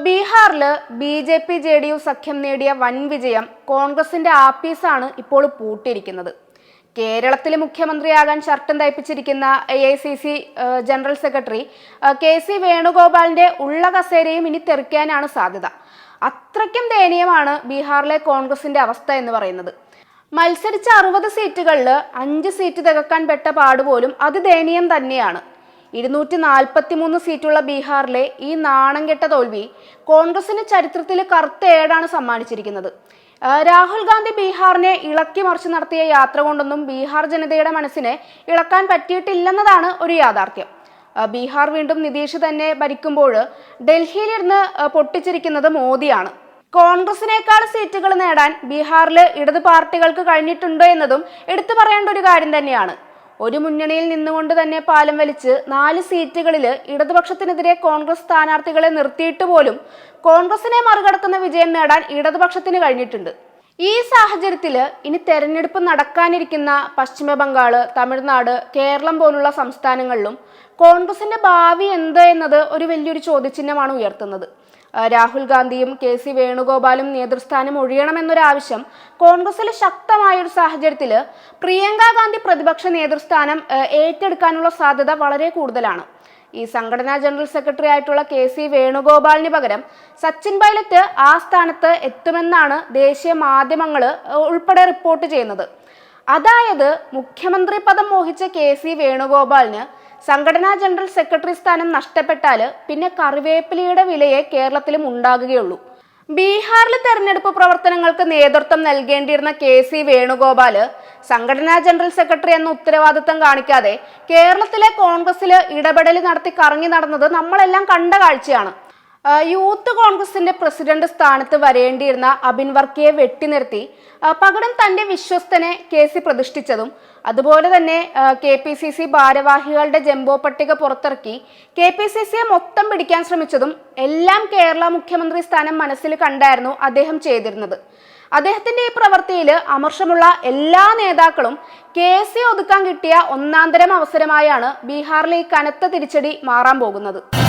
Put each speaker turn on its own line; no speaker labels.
ബീഹാറിൽ ബി.ജെ.പി. ജെ.ഡി.യു സഖ്യം നേടിയ വൻ വിജയം കോൺഗ്രസിന്റെ ആപ്പീസാണ് ഇപ്പോൾ പൂട്ടിയിരിക്കുന്നത്. കേരളത്തിലെ മുഖ്യമന്ത്രിയാകാൻ ഷർട്ടും തയ്പ്പിച്ചിരിക്കുന്ന AICC ജനറൽ സെക്രട്ടറി കെ.സി. വേണുഗോപാലിന്റെ ഉള്ള കസേരയും ഇനി തെറിക്കാനാണ് സാധ്യത. അത്രയ്ക്കും ദയനീയമാണ് ബീഹാറിലെ കോൺഗ്രസിന്റെ അവസ്ഥ എന്ന് പറയുന്നത്. മത്സരിച്ച 60 സീറ്റുകളിൽ 5 സീറ്റ് തികക്കാൻ പെട്ട പാടുപോലും അതിദയനീയം തന്നെയാണ്. 243 സീറ്റുള്ള ബീഹാറിലെ ഈ നാണം കെട്ട തോൽവി കോൺഗ്രസിന് ചരിത്രത്തിൽ കറുത്ത ഏടാണ് സമ്മാനിച്ചിരിക്കുന്നത്. രാഹുൽ ഗാന്ധി ബീഹാറിനെ ഇളക്കി മറിച്ച് നടത്തിയ യാത്ര കൊണ്ടൊന്നും ബീഹാർ ജനതയുടെ മനസ്സിനെ ഇളക്കാൻ പറ്റിയിട്ടില്ലെന്നതാണ് ഒരു യാഥാർത്ഥ്യം. ബീഹാർ വീണ്ടും നിതീഷ് തന്നെ ഭരിക്കുമ്പോൾ ഡൽഹിയിലിരുന്ന് പൊട്ടിച്ചിരിക്കുന്നത് മോദിയാണ്. കോൺഗ്രസിനേക്കാൾ സീറ്റുകൾ നേടാൻ ബീഹാറിൽ ഇടത് പാർട്ടികൾക്ക് കഴിഞ്ഞിട്ടുണ്ടോ എന്നതും എടുത്തു പറയേണ്ട ഒരു കാര്യം തന്നെയാണ്. ഒരു മുന്നണിയിൽ നിന്നുകൊണ്ട് തന്നെ പാലം വലിച്ച് 4 സീറ്റുകളിൽ ഇടതുപക്ഷത്തിനെതിരെ കോൺഗ്രസ് സ്ഥാനാർത്ഥികളെ നിർത്തിയിട്ട് പോലും കോൺഗ്രസിനെ മറികടക്കുന്ന വിജയം നേടാൻ ഇടതുപക്ഷത്തിന് കഴിഞ്ഞിട്ടുണ്ട്. ഈ സാഹചര്യത്തിൽ ഇനി തെരഞ്ഞെടുപ്പ് നടക്കാനിരിക്കുന്ന പശ്ചിമ ബംഗാൾ, തമിഴ്നാട്, കേരളം പോലുള്ള സംസ്ഥാനങ്ങളിലും കോൺഗ്രസിന്റെ ഭാവി എന്ത് എന്നത് ഒരു വലിയൊരു ചോദ്യചിഹ്നമാണ് ഉയർത്തുന്നത്. രാഹുൽ ഗാന്ധിയും കെ.സി. വേണുഗോപാലും നേതൃസ്ഥാനം ഒഴിയണമെന്നൊരാവശ്യം കോൺഗ്രസിൽ ശക്തമായൊരു സാഹചര്യത്തിൽ പ്രിയങ്ക ഗാന്ധി പ്രതിപക്ഷ നേതൃസ്ഥാനം ഏറ്റെടുക്കാനുള്ള സാധ്യത വളരെ കൂടുതലാണ്. ഈ സംഘടനാ ജനറൽ സെക്രട്ടറി ആയിട്ടുള്ള കെ.സി. വേണുഗോപാലിന് പകരം സച്ചിൻ പൈലറ്റ് ആ സ്ഥാനത്ത് എത്തുമെന്നാണ് ദേശീയ മാധ്യമങ്ങൾ ഉൾപ്പെടെ റിപ്പോർട്ട് ചെയ്യുന്നത്. അതായത് മുഖ്യമന്ത്രി പദം മോഹിച്ച കെ.സി. വേണുഗോപാലിന് സംഘടനാ ജനറൽ സെക്രട്ടറി സ്ഥാനം നഷ്ടപ്പെട്ടാൽ പിന്നെ കറിവേപ്പിലയുടെ വിലയെ കേരളത്തിലും ഉണ്ടാകുകയുള്ളൂ. ബീഹാറിലെ തെരഞ്ഞെടുപ്പ് പ്രവർത്തനങ്ങൾക്ക് നേതൃത്വം നൽകേണ്ടിയിരുന്ന കെ.സി. വേണുഗോപാല് സംഘടനാ ജനറൽ സെക്രട്ടറി എന്ന ഉത്തരവാദിത്തം കാണിക്കാതെ കേരളത്തിലെ കോൺഗ്രസിൽ ഇടപെടൽ നടത്തി കറങ്ങി നടന്നത് നമ്മളെല്ലാം കണ്ട കാഴ്ചയാണ്. യൂത്ത് കോൺഗ്രസിന്റെ പ്രസിഡന്റ് സ്ഥാനത്ത് വരേണ്ടിയിരുന്ന അബിൻ വർക്കിയെ വെട്ടിനിർത്തി പകരം തന്റെ വിശ്വസ്തനെ കെ.സി. പ്രതിഷ്ഠിച്ചതും, അതുപോലെ തന്നെ KPCC ഭാരവാഹികളുടെ ജംബോ പട്ടിക പുറത്തിറക്കി KPCCയെ മൊത്തം പിടിക്കാൻ ശ്രമിച്ചതും എല്ലാം കേരള മുഖ്യമന്ത്രി സ്ഥാനം മനസ്സിൽ കണ്ടായിരുന്നു അദ്ദേഹം ചെയ്തിരുന്നത്. അദ്ദേഹത്തിന്റെ ഈ പ്രവൃത്തിയിൽ അമർഷമുള്ള എല്ലാ നേതാക്കളും കെ.സി. ഒതുക്കാൻ കിട്ടിയ ഒന്നാന്തരം അവസരമായാണ് ബീഹാറിലെ ഈ കനത്ത തിരിച്ചടി മാറാൻ പോകുന്നത്.